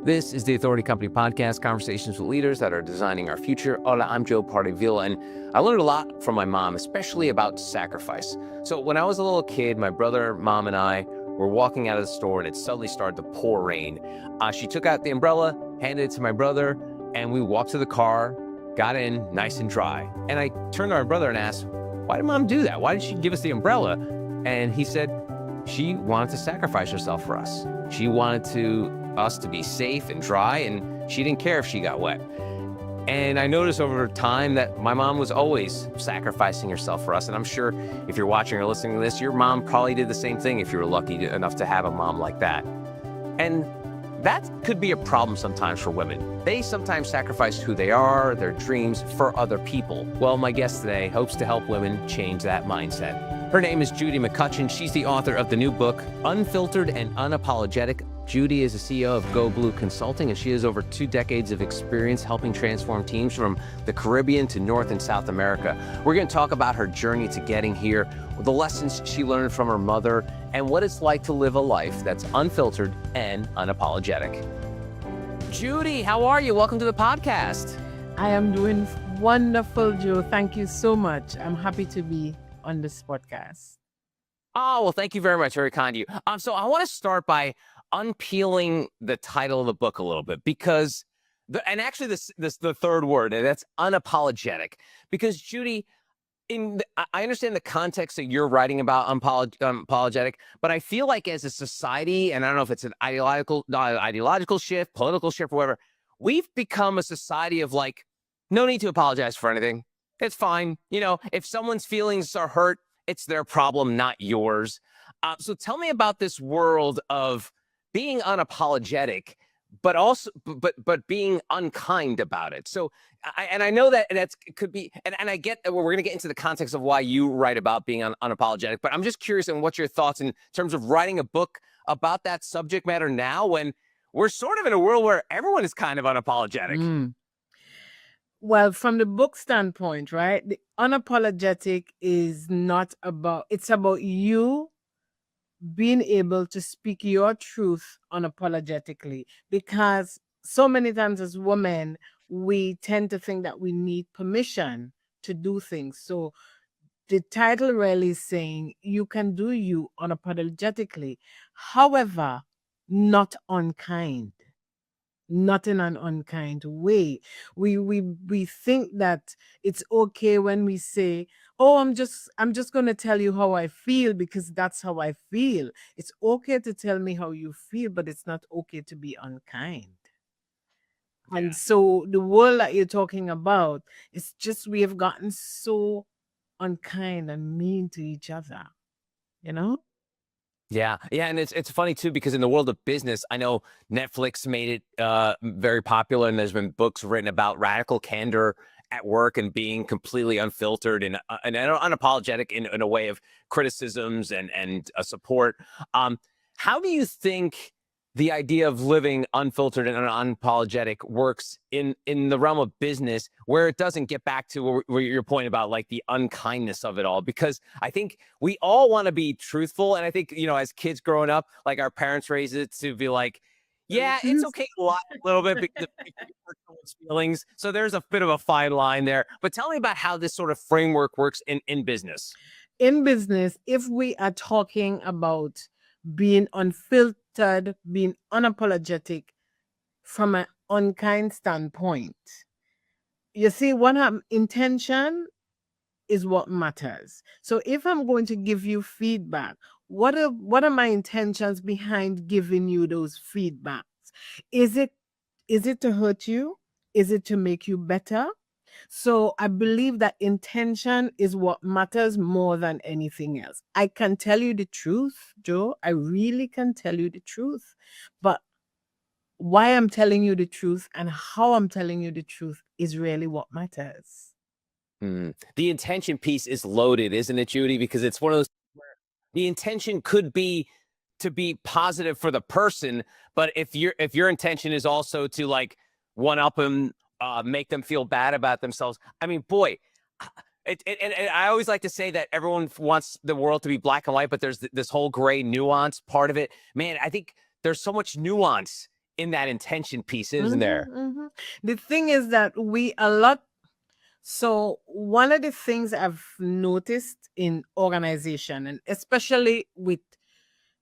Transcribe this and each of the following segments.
This is the Authority Company Podcast, conversations with leaders that are designing our future. Hola, I'm Joe Pardavila, and I learned a lot from my mom, especially about sacrifice. So when I was a little kid, my brother, mom, and I were walking out of the store, and it suddenly started to pour rain. She took out the umbrella, handed it to my brother, and we walked to the car, got in nice and dry. And I turned to my brother and asked, why did mom do that? Why did she give us the umbrella? And he said, she wanted to sacrifice herself for us. She wanted us to be safe and dry, and she didn't care if she got wet. And I noticed over time that my mom was always sacrificing herself for us. And I'm sure if you're watching or listening to this, your mom probably did the same thing if you were lucky enough to have a mom like that. And that could be a problem sometimes for women. They sometimes sacrifice who they are, their dreams, for other people. Well, my guest today hopes to help women change that mindset. Her name is Judy McCutcheon. She's the author of the new book, Unfiltered and Unapologetic. Judy is the CEO of Go Blue Consulting, and she has over 2 decades of experience helping transform teams from the Caribbean to North and South America. We're going to talk about her journey to getting here, the lessons she learned from her mother, and what it's like to live a life that's unfiltered and unapologetic. Judy, how are you? Welcome to the podcast. I am doing wonderful, Joe. Thank you so much. I'm happy to be on this podcast. Oh, well, thank you very much. Very kind of you. So I want to start by unpeeling the title of the book a little bit, because the third word, and that's unapologetic. Because Judy, I understand the context that you're writing about unapologetic, but I feel like as a society, and I don't know if it's an ideological shift, political shift, or whatever, we've become a society of like, no need to apologize for anything. It's fine. You know, if someone's feelings are hurt, it's their problem, not yours. So tell me about this world of being unapologetic, but also, but being unkind about it. So, I know that could be, and I get that we're going to get into the context of why you write about being unapologetic, but I'm just curious on what's your thoughts in terms of writing a book about that subject matter now, when we're sort of in a world where everyone is kind of unapologetic. Well, from the book standpoint, right? The unapologetic is not about, it's about you being able to speak your truth unapologetically, because so many times as women, we tend to think that we need permission to do things. So the title really is saying you can do you unapologetically, however, not unkind. Not in an unkind way. We think that it's okay when we say, "Oh, I'm just going to tell you how I feel because that's how I feel." It's okay to tell me how you feel, but it's not okay to be unkind. And so the world that you're talking about, it's just we have gotten so unkind and mean to each other, you know? Yeah, and it's funny too, because in the world of business, I know Netflix made it very popular, and there's been books written about radical candor at work and being completely unfiltered and unapologetic in a way of criticisms and support. How do you think the idea of living unfiltered and unapologetic works in the realm of business, where it doesn't get back to where your point about like the unkindness of it all? Because I think we all want to be truthful. And I think, you know, as kids growing up, like our parents raised it to be like, yeah, it's okay to lie a little bit because it hurts someone's feelings. So there's a bit of a fine line there. But tell me about how this sort of framework works in business. In business, if we are talking about being unfiltered, being unapologetic from an unkind standpoint, you see, intention is what matters. So if I'm going to give you feedback, what are my intentions behind giving you those feedbacks? Is it to hurt you? Is it to make you better? So I believe that intention is what matters more than anything else. I can tell you the truth, Joe. I really can tell you the truth. But why I'm telling you the truth and how I'm telling you the truth is really what matters. The intention piece is loaded, isn't it, Judy? Because it's one of those where the intention could be to be positive for the person, but if your intention is also to like one up them, make them feel bad about themselves. I mean, boy, and I always like to say that everyone wants the world to be black and white, but there's this whole gray nuance part of it. Man, I think there's so much nuance in that intention piece, isn't there? The thing is that so one of the things I've noticed in organization, and especially with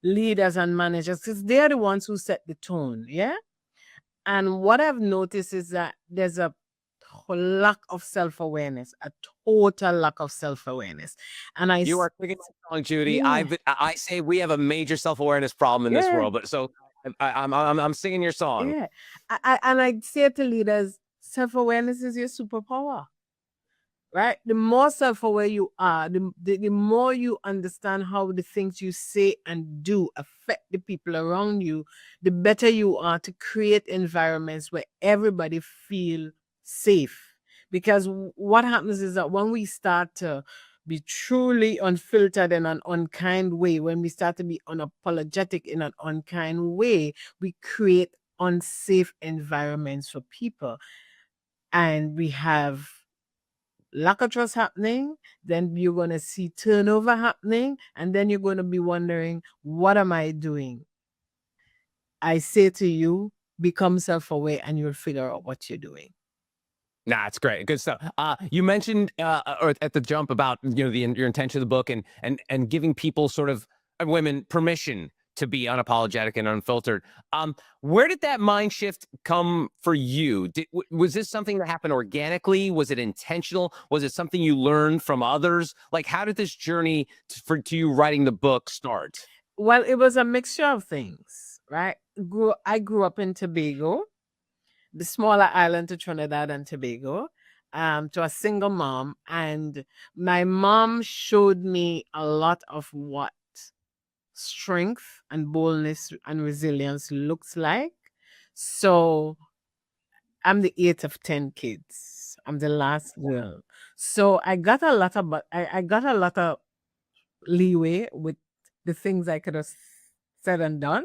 leaders and managers, is they're the ones who set the tone, yeah? And what I've noticed is that there's a lack of self-awareness, a total lack of self-awareness. And You are clicking my tongue, Judy. Yeah. I say we have a major self-awareness problem in this Yeah. world, but so I'm singing your song. Yeah. And I say to leaders, self-awareness is your superpower. Right? The more self-aware you are, the more you understand how the things you say and do affect the people around you, the better you are to create environments where everybody feel safe. Because what happens is that when we start to be truly unfiltered in an unkind way, when we start to be unapologetic in an unkind way, we create unsafe environments for people. And we have lack of trust happening, then you're going to see turnover happening, and then you're going to be wondering, what am I doing? I say to you, become self-aware and you'll figure out what you're doing. Nah, it's great. Good stuff. You mentioned or at the jump about your intention of the book and giving people sort of women permission to be unapologetic and unfiltered. Where did that mind shift come for you? Was this something that happened organically? Was it intentional? Was it something you learned from others? Like, how did this journey to you writing the book start? Well, it was a mixture of things, right? I grew up in Tobago, the smaller island to Trinidad and Tobago, to a single mom. And my mom showed me a lot of what strength and boldness and resilience looks like. So I'm the 8th of 10 kids. I'm the last girl. So I got a lot of, I got a lot of leeway with the things I could have said and done.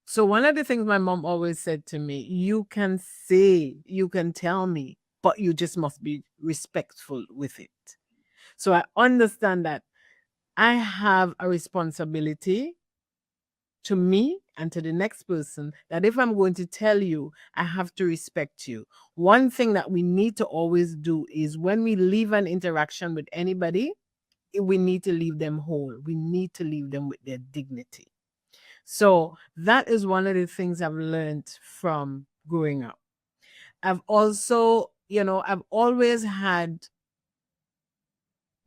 So one of the things my mom always said to me, you can say, you can tell me, but you just must be respectful with it. So I understand that I have a responsibility to me and to the next person, that if I'm going to tell you, I have to respect you. One thing that we need to always do is when we leave an interaction with anybody, we need to leave them whole. We need to leave them with their dignity. So that is one of the things I've learned from growing up. I've also, I've always had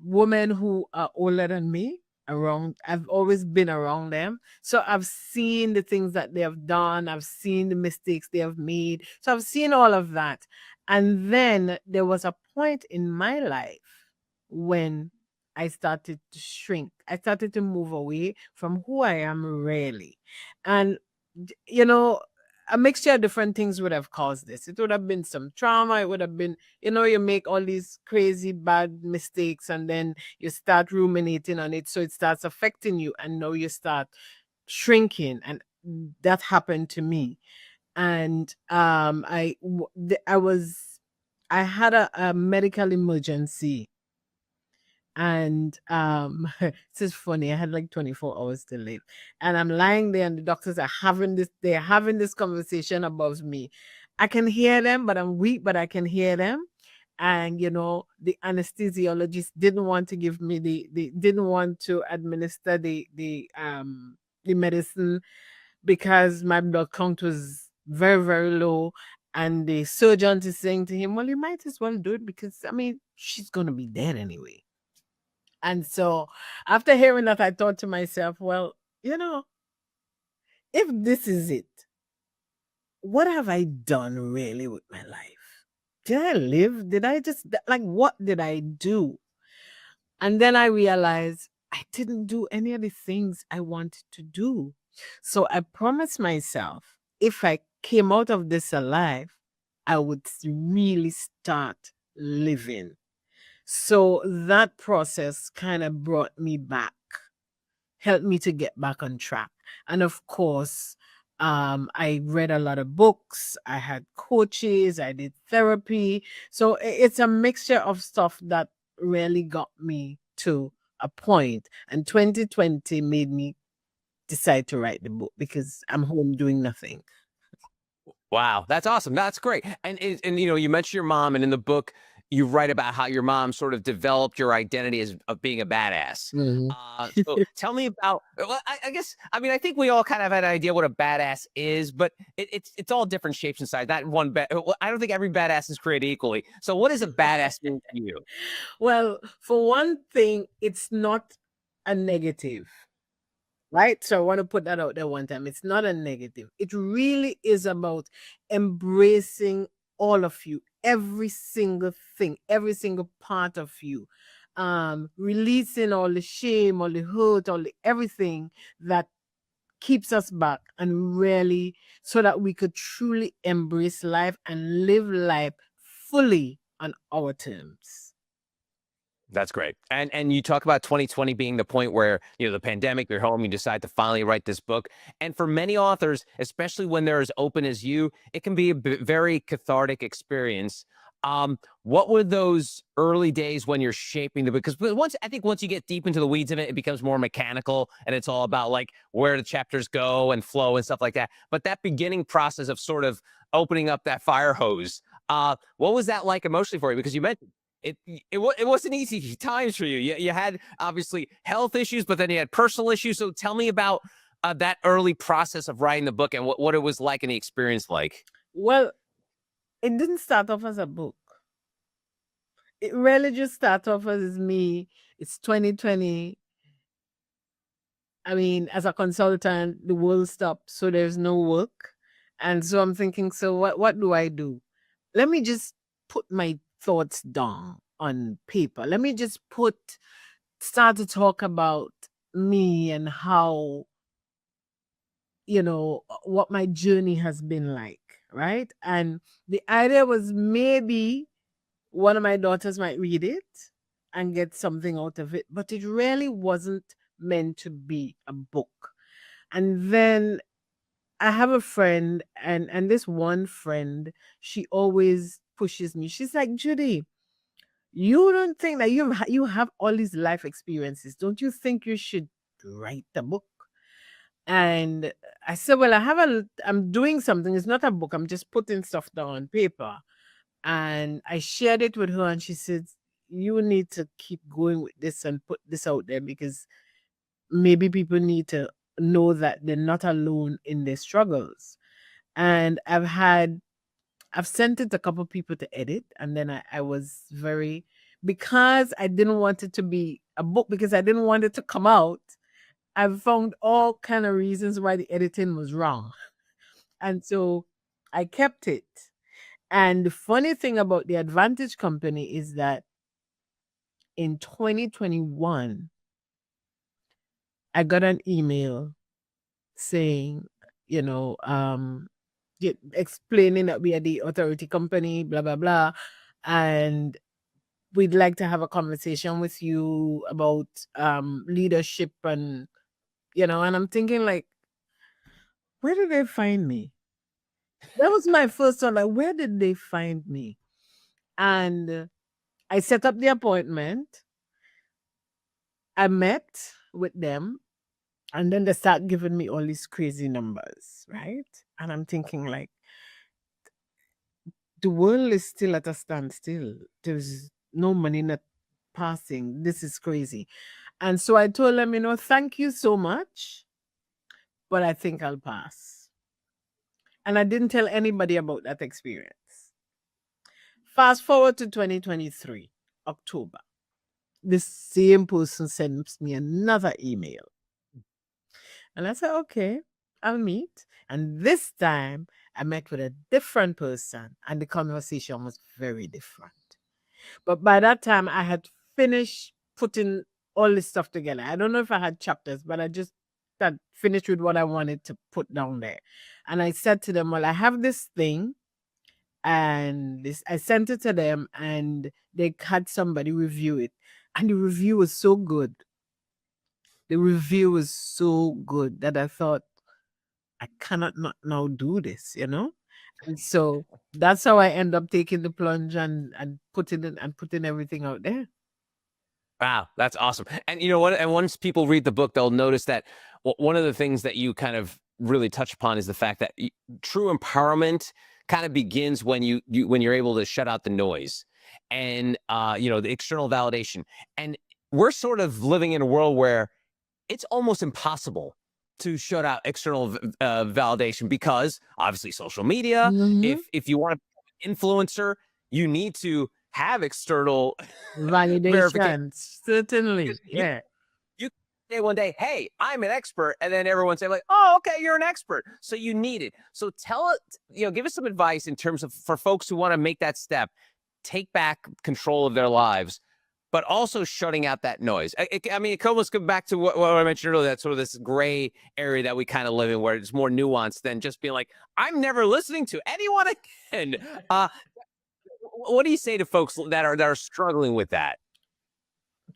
women who are older than me around. I've always been around them. So I've seen the things that they have done. I've seen the mistakes they have made. So I've seen all of that. And then there was a point in my life when I started to shrink. I started to move away from who I am really. And, a mixture of different things would have caused this. It would have been some trauma. It would have been, you make all these crazy bad mistakes and then you start ruminating on it. So it starts affecting you. And now you start shrinking. And that happened to me. And I had a medical emergency. And this is funny. I had like 24 hours to live. And I'm lying there and the doctors are they're having this conversation above me. I can hear them, but I'm weak, but I can hear them. And the anesthesiologist didn't want to give me they didn't want to administer the medicine because my blood count was very, very low. And the surgeon is saying to him, well, you might as well do it because she's gonna be dead anyway. And so after hearing that, I thought to myself, well, if this is it, what have I done really with my life? Did I live? Did I just, what did I do? And then I realized I didn't do any of the things I wanted to do. So I promised myself, if I came out of this alive, I would really start living. So that process kind of brought me back, helped me to get back on track. And of course, I read a lot of books, I had coaches, I did therapy. So it's a mixture of stuff that really got me to a point. And 2020 made me decide to write the book because I'm home doing nothing. Wow, that's awesome. That's great. And you know, you mentioned your mom, and in the book, you write about how your mom sort of developed your identity as of being a badass. Mhm. So tell me about. Well, I guess I mean I think we all kind of had an idea what a badass is, but it's all different shapes and sizes. Not one bad. Well, I don't think every badass is created equally. So what does a badass mean to you? Well, for one thing, it's not a negative, right? So I want to put that out there one time. It's not a negative. It really is about embracing all of you, every single thing, every single part of you. Releasing all the shame, all the hurt, all the everything that keeps us back, and really so that we could truly embrace life and live life fully on our terms. That's great. And you talk about 2020 being the point where, you know, the pandemic, you're home, you decide to finally write this book. And for many authors, especially when they're as open as you, it can be a very cathartic experience. What were those early days when you're shaping the book? Because once you get deep into the weeds of it, it becomes more mechanical and it's all about like where the chapters go and flow and stuff like that. But that beginning process of sort of opening up that fire hose, what was that like emotionally for you? Because you mentioned it wasn't easy times for you. You had obviously health issues, but then you had personal issues. So tell me about that early process of writing the book and what it was like and the experience like. Well, it didn't start off as a book. It really just started off as me. It's 2020. I mean, as a consultant, the world stopped, so there's no work. And so I'm thinking, so what do I do? Let me just put my thoughts down on paper. Let me just start to talk about me and how, what my journey has been like, right? And the idea was maybe one of my daughters might read it and get something out of it, but it really wasn't meant to be a book. And then I have a friend, and this one friend, she always pushes me. She's like, Judy, you don't think that you have all these life experiences? Don't you think you should write the book? And I said, well, I'm doing something. It's not a book. I'm just putting stuff down on paper. And I shared it with her, and she said, you need to keep going with this and put this out there because maybe people need to know that they're not alone in their struggles. And I've sent it to a couple people to edit, and then I was because I didn't want it to be a book, because I didn't want it to come out. I've found all kind of reasons why the editing was wrong. And so I kept it. And the funny thing about the Advantage Company is that in 2021, I got an email saying, you know, explaining that we are the authority company, blah, blah, blah. And we'd like to have a conversation with you about leadership and, and I'm thinking like, where did they find me? That was my first thought, like, where did they find me? And I set up the appointment. I met with them, and then they start giving me all these crazy numbers, right? And I'm thinking like, the world is still at a standstill. There's no money not passing. This is crazy. And so I told them, thank you so much, but I think I'll pass. And I didn't tell anybody about that experience. Fast forward to 2023, October. The same person sends me another email. And I said, okay, I'll meet. And this time I met with a different person, and the conversation was very different. But by that time, I had finished putting all this stuff together. I don't know if I had chapters, but I just had finished with what I wanted to put down there. And I said to them, well, I have this thing. And I sent it to them, and they had somebody review it. And the review was so good. The review was so good that I thought, I cannot not now do this, And so that's how I end up taking the plunge and putting everything out there. Wow, that's awesome. And you know what? And once people read the book, they'll notice that one of the things that you kind of really touch upon is the fact that true empowerment kind of begins when when you're able to shut out the noise and the external validation. And we're sort of living in a world where it's almost impossible to shut out external validation, because obviously social media, Mhm. if you want to be an influencer, you need to have external verification. Validation, certainly. You Yeah. you say one day, hey, I'm an expert, and then everyone say like, oh, okay, you're an expert, so you need it. So tell it, give us some advice in terms of, for folks who want to make that step, take back control of their lives, but also shutting out that noise. I mean, it can almost go back to what I mentioned earlier, that sort of this gray area that we kind of live in, where it's more nuanced than just being like, I'm never listening to anyone again. What do you say to folks that are struggling with that?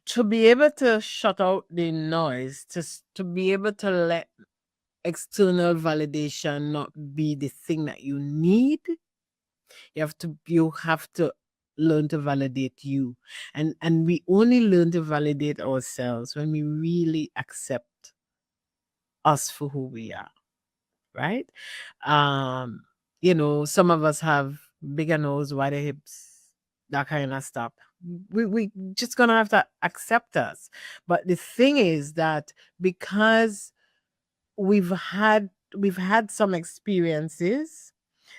To be able to shut out the noise, to be able to let external validation not be the thing that you need, you have to learn to validate you. And we only learn to validate ourselves when we really accept us for who we are, right? Um, some of us have bigger nose, wider hips, that kind of stuff. We just gonna have to accept us. But the thing is that because we've had some experiences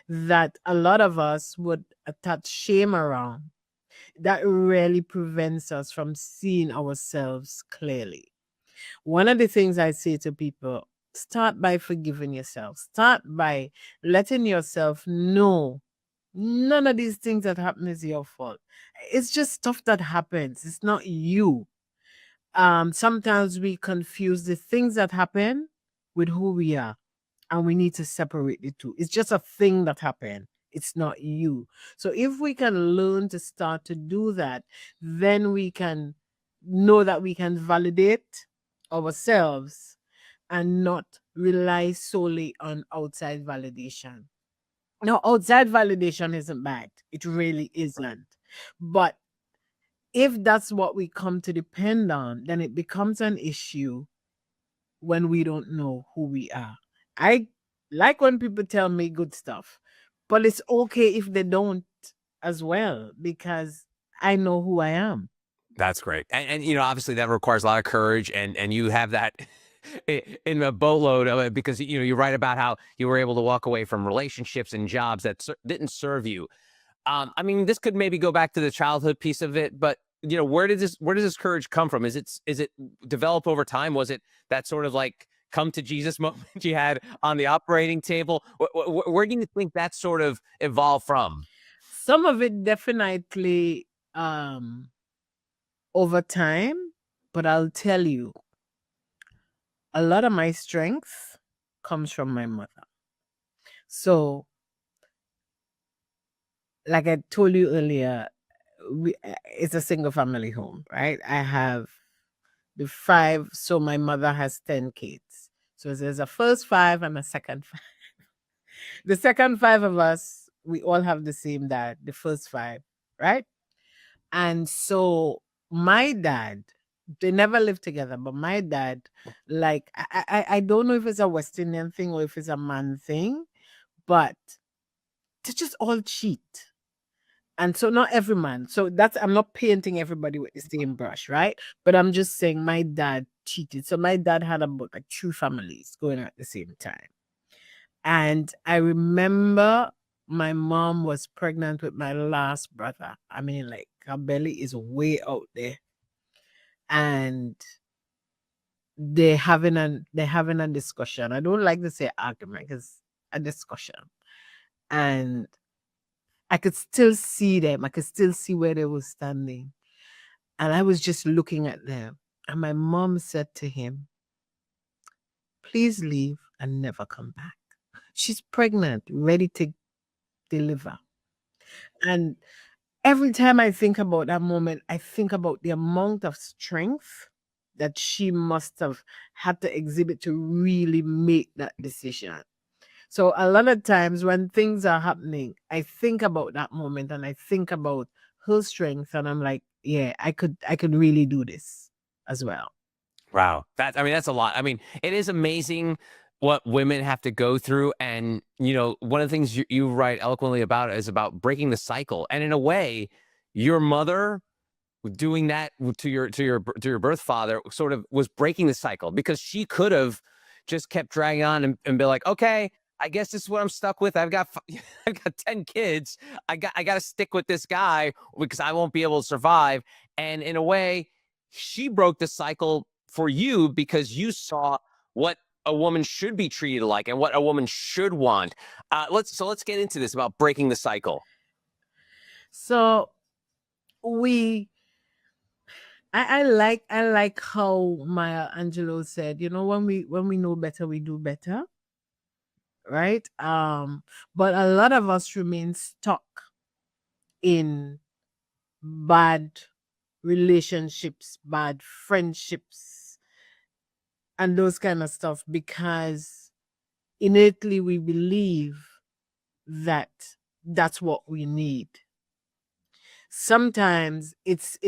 that a lot of us would attach shame around, that really prevents us from seeing ourselves clearly. One of the things I say to people: start by forgiving yourself. Start by letting yourself know none of these things that happen is your fault. It's just stuff that happens. It's not you. Sometimes we confuse the things that happen with who we are, and we need to separate the two. It's just a thing that happened. It's not you. So if we can learn to start to do that, then we can know that we can validate ourselves and not rely solely on outside validation. Now, outside validation isn't bad. It really isn't. But if that's what we come to depend on, then it becomes an issue when we don't know who we are. I like when people tell me good stuff, but it's okay if they don't as well, because I know who I am. That's great. And obviously that requires a lot of courage, and you have that in a boatload of it, because you write about how you were able to walk away from relationships and jobs that didn't serve you. I mean, this could maybe go back to the childhood piece of it, but where does this courage come from? Is it develop over time? Was it that sort of like come to Jesus moment you had on the operating table? Where do you think that sort of evolved from? Some of it definitely over time, but I'll tell you, a lot of my strength comes from my mother. So, like I told you earlier, it's a single family home, right? I have the 5, so my mother has 10 kids. So there's a first 5 and a second 5. The second 5 of us, we all have the same dad, the first 5, right? And so my dad, they never lived together, but my dad, like, I don't know if it's a West Indian thing or if it's a man thing, but they just all cheat. And so not every man. So I'm not painting everybody with the same brush, right? But I'm just saying my dad cheated. So my dad had about like 2 families going on at the same time. And I remember my mom was pregnant with my last brother. I mean, like, her belly is way out there. And they're having a discussion. I don't like to say argument, because a discussion. And I could still see them. I could still see where they were standing. And I was just looking at them. And my mom said to him, please leave and never come back. She's pregnant, ready to deliver. And every time I think about that moment, I think about the amount of strength that she must have had to exhibit to really make that decision. So a lot of times when things are happening, I think about that moment and I think about her strength, and I'm like, yeah, I could really do this as well. Wow. I mean, that's a lot. I mean, it is amazing what women have to go through. And, one of the things you write eloquently about is about breaking the cycle. And in a way, your mother doing that to your birth father sort of was breaking the cycle, because she could have just kept dragging on and be like, okay, I guess this is what I'm stuck with. I've got 10 kids. I got to stick with this guy because I won't be able to survive. And in a way, she broke the cycle for you because you saw what a woman should be treated like and what a woman should want. Let's get into this about breaking the cycle. So we I like how Maya Angelou said, when we know better, we do better, right? But a lot of us remain stuck in bad relationships, bad friendships, and those kind of stuff because innately we believe that that's what we need. Sometimes it's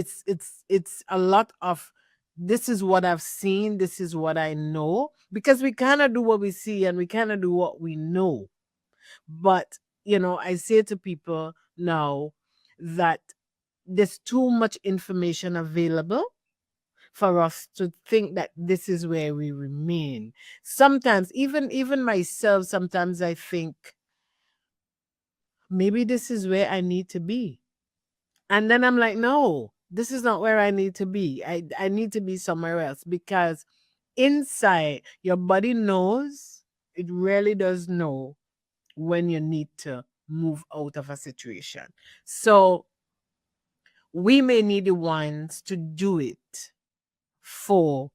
a lot of, this is what I've seen, this is what I know, because we kind of do what we see and we kind of do what we know. But I say to people now that there's too much information available for us to think that this is where we remain. Sometimes even myself, sometimes I think maybe this is where I need to be. And then I'm like, no, this is not where I need to be. I need to be somewhere else, because inside your body knows, it really does know when you need to move out of a situation. So we may need the ones to do it for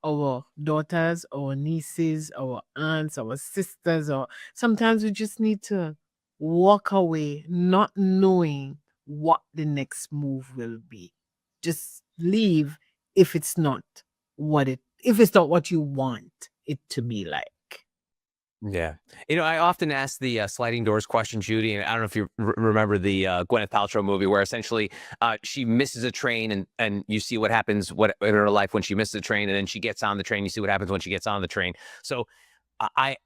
our daughters, our nieces, our aunts, our sisters, or sometimes we just need to walk away not knowing what the next move will be. Just leave if it's not if it's not what you want it to be like. Yeah. I often ask the sliding doors question, Judy, and I don't know if you remember the Gwyneth Paltrow movie where essentially she misses a train and you see what happens in her life when she misses a train, and then she gets on the train. You see what happens when she gets on the train. So I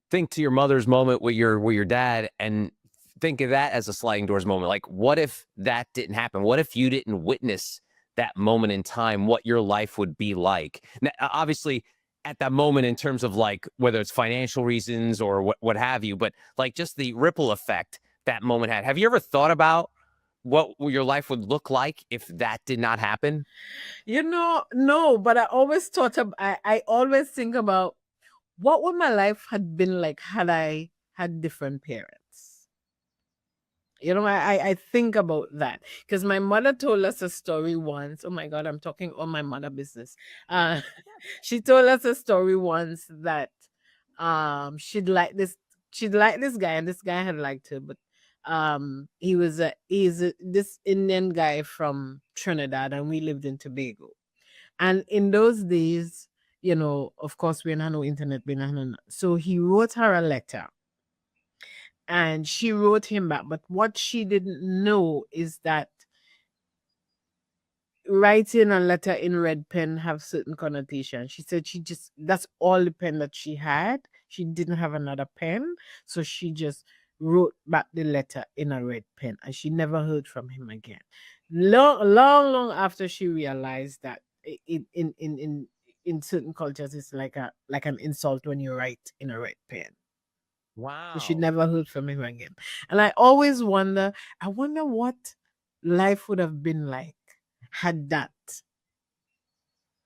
think to your mother's moment with your dad, and think of that as a sliding doors moment. Like, what if that didn't happen? What if you didn't witness that moment in time? What your life would be like? Now, obviously, at that moment, in terms of like whether it's financial reasons or what have you, but like just the ripple effect that moment had. Have you ever thought about what your life would look like if that did not happen? No, but I always think about what would my life had been like had I had different parents. I think about that because my mother told us a story once. Oh my God, I'm talking on my mother business. She told us a story once that she'd like this guy, and this guy had liked her, but he's this Indian guy from Trinidad, and we lived in Tobago. And in those days, of course, we had no internet, so he wrote her a letter and she wrote him back. But what she didn't know is that writing a letter in red pen have certain connotation. She said that's all the pen that she had. She didn't have another pen. So she just wrote back the letter in a red pen, and she never heard from him again. Long after she realized that in certain cultures it's like an insult when you write in a red pen. So she Wow. never heard from him again. And I always I wonder what life would have been like had that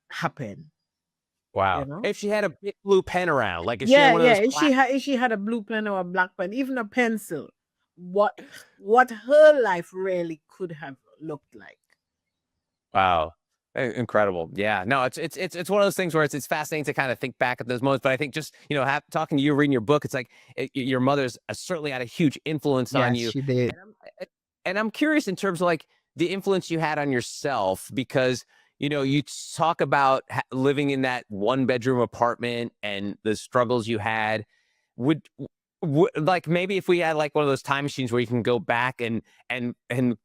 happened, you Wow. know? If she had a big blue pen around, like if she had Yeah, one of yeah. those If she had a blue pen or a black pen, even a pencil, what what her life really could have looked like. Wow. Incredible. Yeah. No, it's one of those things where it's fascinating to kind of think back at those moments. But I think just, talking to you, reading your book, it's like your mother's certainly had a huge influence on Yes, you. she did. And I'm curious in terms of like the influence you had on yourself, because, you talk about living in that one bedroom apartment and the struggles you had. Would, like maybe if we had like one of those time machines where you can go back and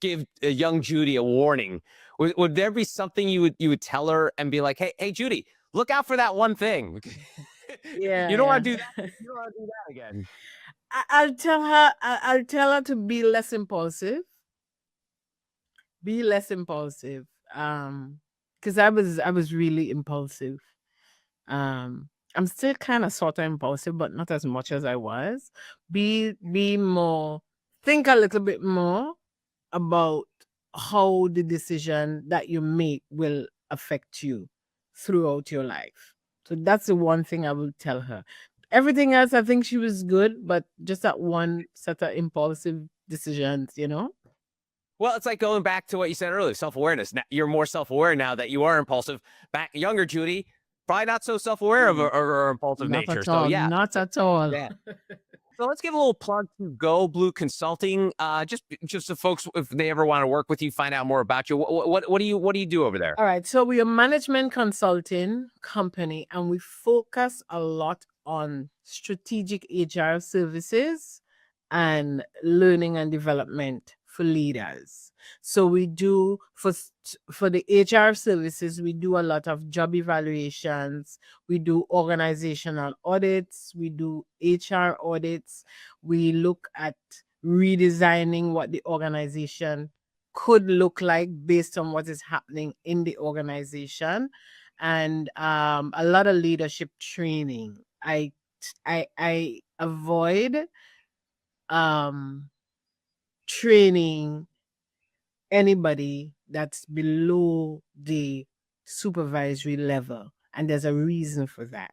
give a young Judy a warning, would there be something you would tell her and be like, hey, Judy, look out for that one thing. You don't want to do that. You don't want to do that again. I'll tell her. I'll tell her to be less impulsive. Be less impulsive. Because I was really impulsive. I'm still kind of sort of impulsive, but not as much as I was. Be more. Think a little bit more about how the decision that you make will affect you throughout your life. So that's the one thing I will tell her. Everything else, I think she was good, but just that one set of impulsive decisions, Well, it's like going back to what you said earlier, self-awareness. Now, you're more self-aware now that you are impulsive. Back younger Judy, probably not so self-aware of her impulsive Not nature. at So all. yeah, Not at all. yeah. So let's give a little plug to Go Blue Consulting. Just so folks, if they ever want to work with you, find out more about you. What do you do over there? All right. So we're a management consulting company and we focus a lot on strategic HR services and learning and development for leaders. So we do for the HR services, we do a lot of job evaluations, we do organizational audits, we do HR audits, we look at redesigning what the organization could look like based on what is happening in the organization, and a lot of leadership training. I avoid training anybody that's below the supervisory level, and there's a reason for that,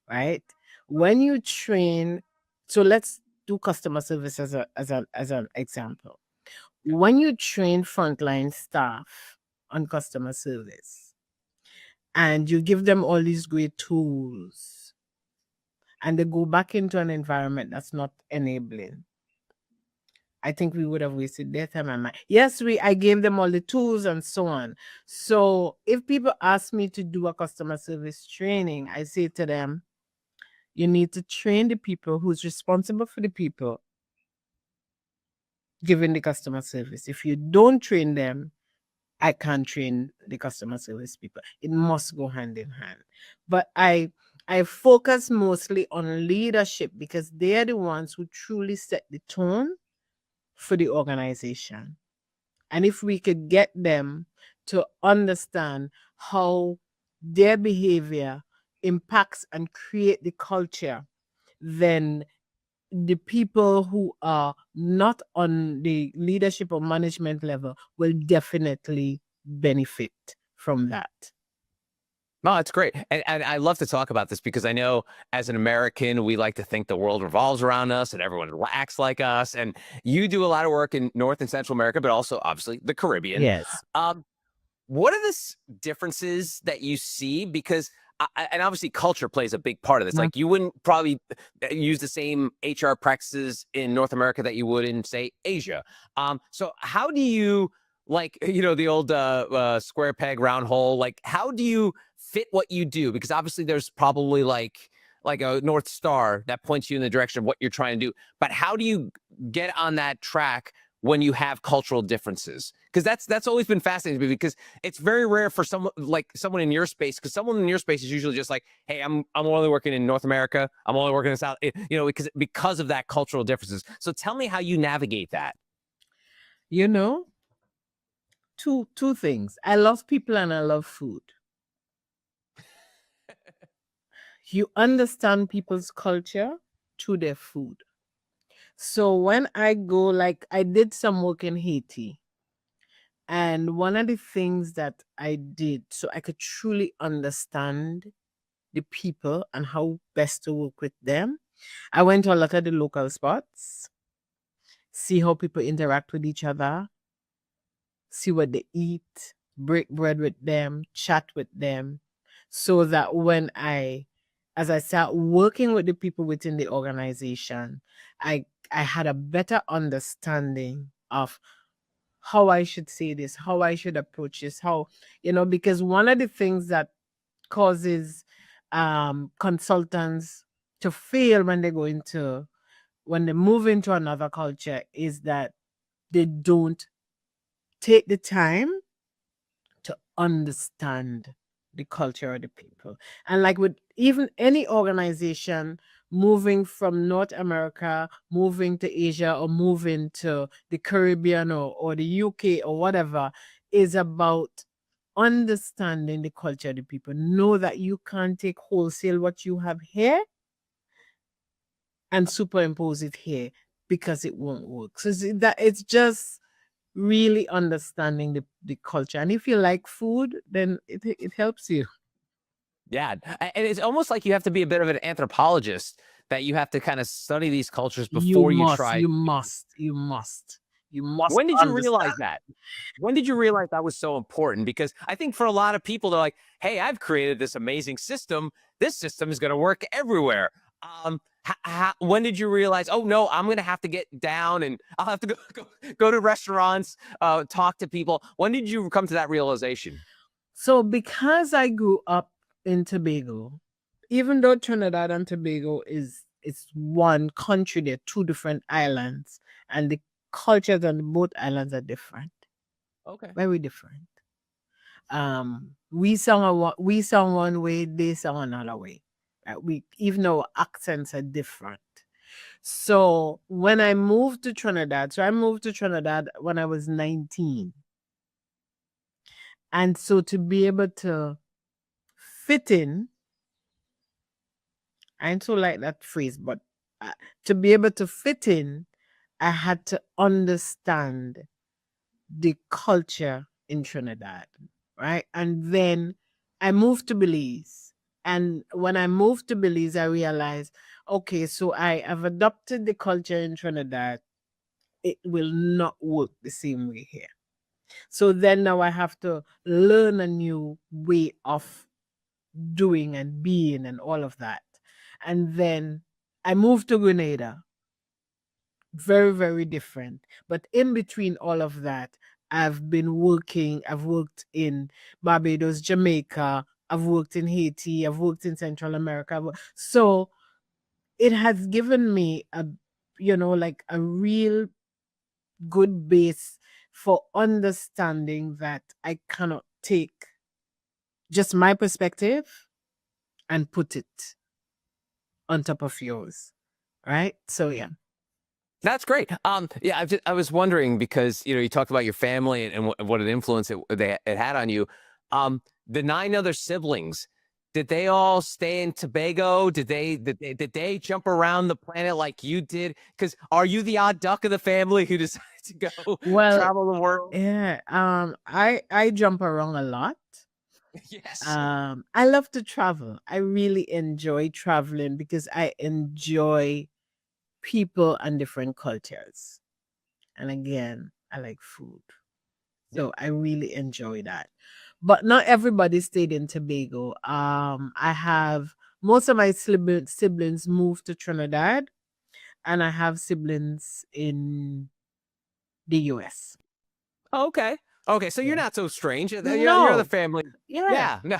right? When you train, so let's do customer service as an example. When you train frontline staff on customer service and you give them all these great tools and they go back into an environment that's not enabling, I think we would have wasted their time and mine. Yes, I gave them all the tools and so on. So if people ask me to do a customer service training, I say to them, you need to train the people who's responsible for the people giving the customer service. If you don't train them, I can't train the customer service people. It must go hand in hand. But I focus mostly on leadership because they're the ones who truly set the tone for the organization. And if we could get them to understand how their behavior impacts and create the culture, then the people who are not on the leadership or management level will definitely benefit from that. No, it's great. And I love to talk about this because I know as an American, we like to think the world revolves around us and everyone acts like us. And you do a lot of work in North and Central America, but also obviously the Caribbean. Yes. What are the differences that you see? Because and obviously culture plays a big part of this. Like you wouldn't probably use the same HR practices in North America that you would in, say, Asia. So how do you, like, the old square peg round hole, like how do you fit what you do? Because obviously there's probably like a North Star that points you in the direction of what you're trying to do. But how do you get on that track when you have cultural differences? Because that's always been fascinating to me, because it's very rare for someone in your space, because someone in your space is usually just like, hey, I'm only working in North America, I'm only working in South, because of that cultural differences. So tell me how you navigate that. Two things. I love people and I love food. You understand people's culture through their food. So when I go, like I did some work in Haiti, and one of the things that I did so I could truly understand the people and how best to work with them, I went to a lot of the local spots, see how people interact with each other, see what they eat, break bread with them, chat with them, so that as I start working with the people within the organization, I had a better understanding of how I should say this, how I should approach this, because one of the things that causes consultants to fail when they move into another culture is that they don't take the time understand the culture of the people. And like with even any organization moving from North America, moving to Asia, or moving to the Caribbean or the UK or whatever, is about understanding the culture of the people. Know that you can't take wholesale what you have here and superimpose it here because it won't work. So it's just really understanding the culture. And if you like food, then it helps you. Yeah. And it's almost like you have to be a bit of an anthropologist, that you have to kind of study these cultures You before you must, try. you must, you must, you must When did you understand. realize that? When did you realize that was so important? Because I think for a lot of people, they're like, hey, I've created this amazing system. This system is going to work everywhere. When did you realize, oh, no, I'm going to have to get down and I'll have to go to restaurants, talk to people? When did you come to that realization? So because I grew up in Tobago, even though Trinidad and Tobago is it's one country, they're two different islands, and the cultures on both islands are different, Okay. very different. We sung one way, they sung another way. We even our accents are different. So when I moved to Trinidad, so I moved to Trinidad when I was 19. And so to be able to fit in, I don't so like that phrase, but to be able to fit in, I had to understand the culture in Trinidad, right? And then I moved to Belize. And when I moved to Belize, I realized, okay, so I have adopted the culture in Trinidad. It will not work the same way here. So then now I have to learn a new way of doing and being and all of that. And then I moved to Grenada. Very, very different. But in between all of that, I've worked in Barbados, Jamaica, I've worked in Haiti, I've worked in Central America. So it has given me like a real good base for understanding that I cannot take just my perspective and put it on top of yours. Right? So yeah. That's great. Yeah, I was wondering because you talked about your family and what an influence it had on you. The 9 other siblings, did they all stay in Tobago? Did they jump around the planet like you did? Because are you the odd duck of the family who decided to go Well, travel the world? yeah, I jump around a lot. Yes. I love to travel. I really enjoy traveling because I enjoy people and different cultures. And again, I like food. Yeah. So I really enjoy that. But not everybody stayed in Tobago. I have most of my siblings moved to Trinidad, and I have siblings in the US. Okay. Okay. So you're Yeah. not so strange. You're the No. family. Yeah. Yeah. No.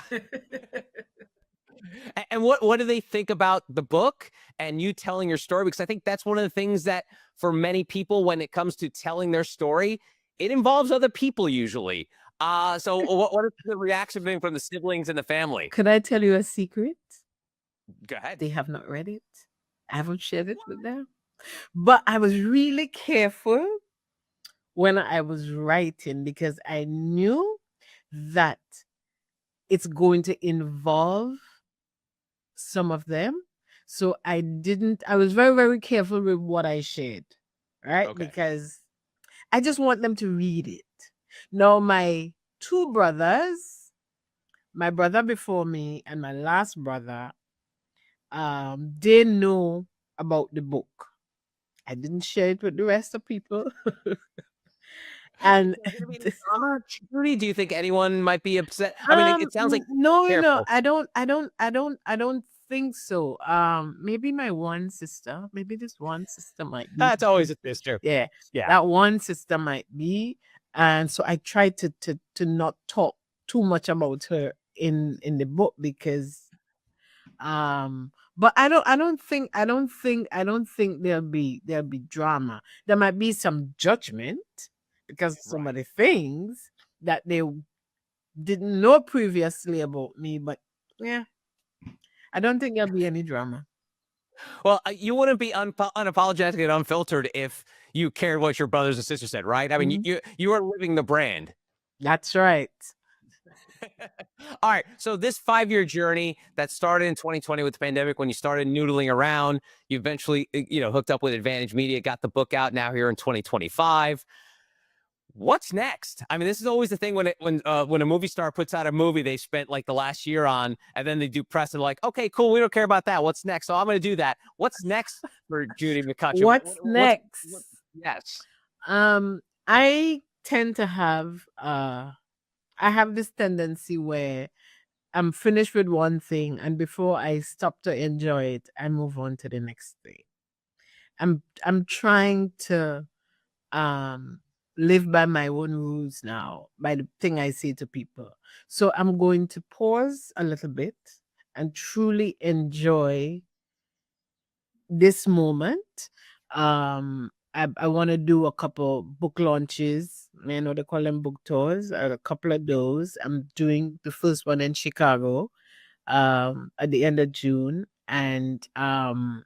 And what do they think about the book and you telling your story? Because I think that's one of the things that for many people, when it comes to telling their story, it involves other people usually. So what is the reaction been from the siblings and the family? Could I tell you a secret? Go ahead. They have not read it. I haven't shared it with them. But I was really careful when I was writing because I knew that it's going to involve some of them. So I was very, very careful with what I shared, right? Okay. Because I just want them to read it. Now, my two brothers, my brother before me and my last brother, they know about the book. I didn't share it with the rest of people. And Is there going to be any drama, Judy? Do you think anyone might be upset? I mean, it sounds like no, careful. I don't think so. Maybe my one sister, maybe this one sister might be. That's always a sister. Yeah, Yeah. that one sister might be. And so I tried to not talk too much about her in the book because but I don't think there'll be drama. There might be some judgment because some of Right. the things that they didn't know previously about me, but yeah, I don't think there'll be any drama. Well, you wouldn't be unapologetic and unfiltered if you cared what your brothers and sisters said, right? I mean, Mhm. you are living the brand. That's right. All right. So this 5-year journey that started in 2020 with the pandemic, when you started noodling around, you eventually, hooked up with Advantage Media, got the book out now here in 2025. What's next? I mean, this is always the thing when a movie star puts out a movie they spent like the last year on, and then they do press and like, okay, cool, we don't care about that. What's next? So I'm going to do that. What's next for Judy McCutcheon? What's next? Yes. I tend to have I have this tendency where I'm finished with one thing, and before I stop to enjoy it, I move on to the next thing. I'm trying to um live by my own rules now, by the thing I say to people. So I'm going to pause a little bit and truly enjoy this moment. I want to do a couple book launches. You know, they call them book tours. A couple of those. I'm doing the first one in Chicago at the end of June, and I'm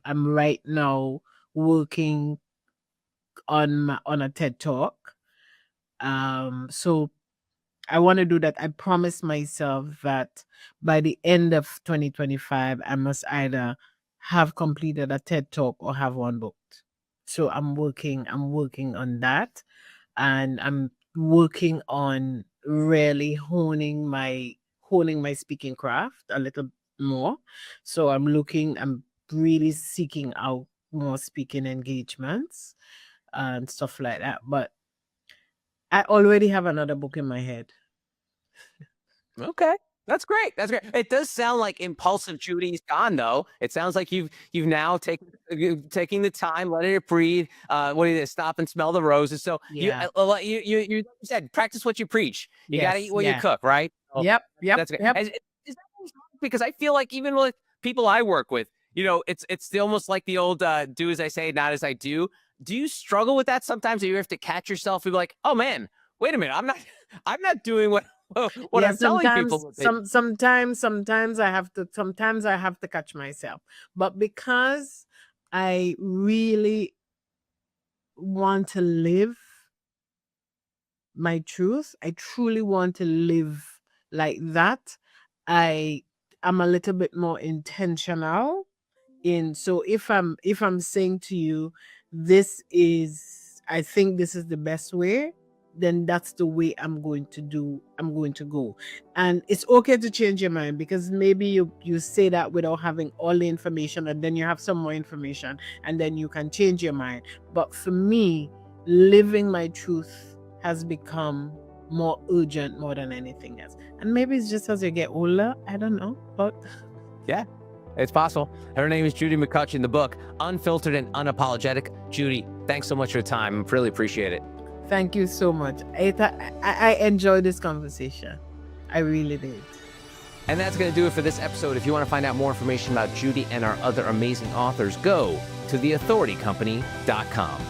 right now working on a TED Talk. So I want to do that. I promised myself that by the end of 2025, I must either have completed a TED Talk or have one booked. So I'm working on that, and I'm working on really honing my speaking craft a little more. So I'm really seeking out more speaking engagements and stuff like that. But I already have another book in my head. Okay. That's great. That's great. It does sound like impulsive Judy's gone though. It sounds like you've now taking the time, letting it breathe. What do you stop and smell the roses? So Yeah. you said practice what you preach. You got to Yes. eat what you Yeah. cook, right? So Yep. Yep. that's good. Yep. Is that always hard? Because I feel like even with people I work with, it's almost like the old do as I say, not as I do. Do you struggle with that sometimes? Or you have to catch yourself and be like, oh man, wait a minute, I'm not I'm not doing what Yeah. I'm telling people. Sometimes, sometimes I have to catch myself. But because I really want to live my truth, I truly want to live like that. I am a little bit more intentional in. So if I'm saying to you, I think this is the best way, then that's the way I'm going to go. And it's okay to change your mind, because maybe you say that without having all the information, and then you have some more information, and then you can change your mind. But for me, living my truth has become more urgent more than anything else. And maybe it's just as you get older, I don't know, but Yeah, it's possible. Her name is Judy McCutcheon. The book, Unfiltered and Unapologetic. Judy, thanks so much for your time. Really appreciate it. thank you so much. I enjoyed this conversation. I really did. And that's going to do it for this episode. If you want to find out more information about Judy and our other amazing authors, go to theauthoritycompany.com.